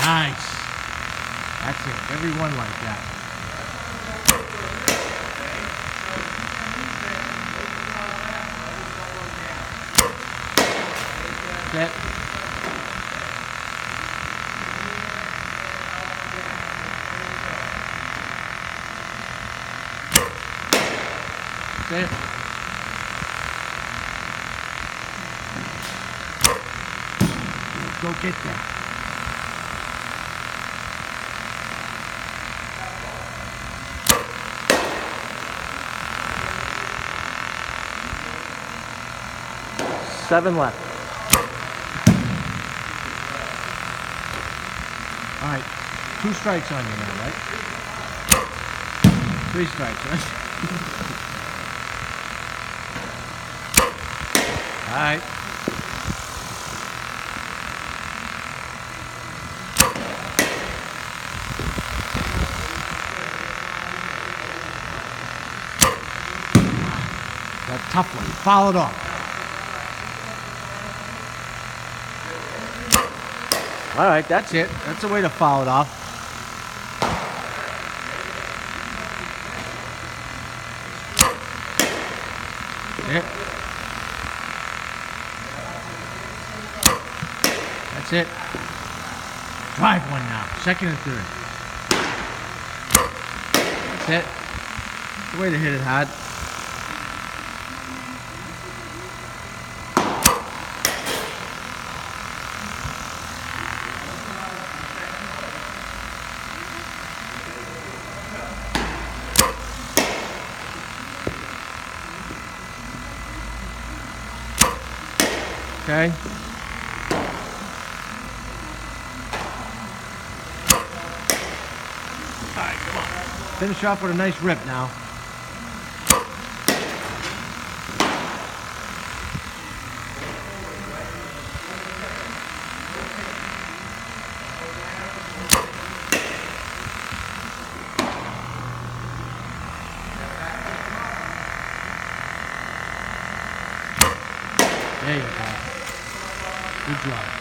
Nice. That's it. Everyone like that. That's it. That's it. Go get that. Seven left. All right, 2 strikes on you now, right? 3 strikes, right? All right. That tough one. Foul it off. All right, that's it. That's the way to foul it off. That's it. That's it. Drive one now. Second and third. That's it. That's the way to hit it hard. Okay. All right, come on. Finish off with a nice rip now. There you go. Good job.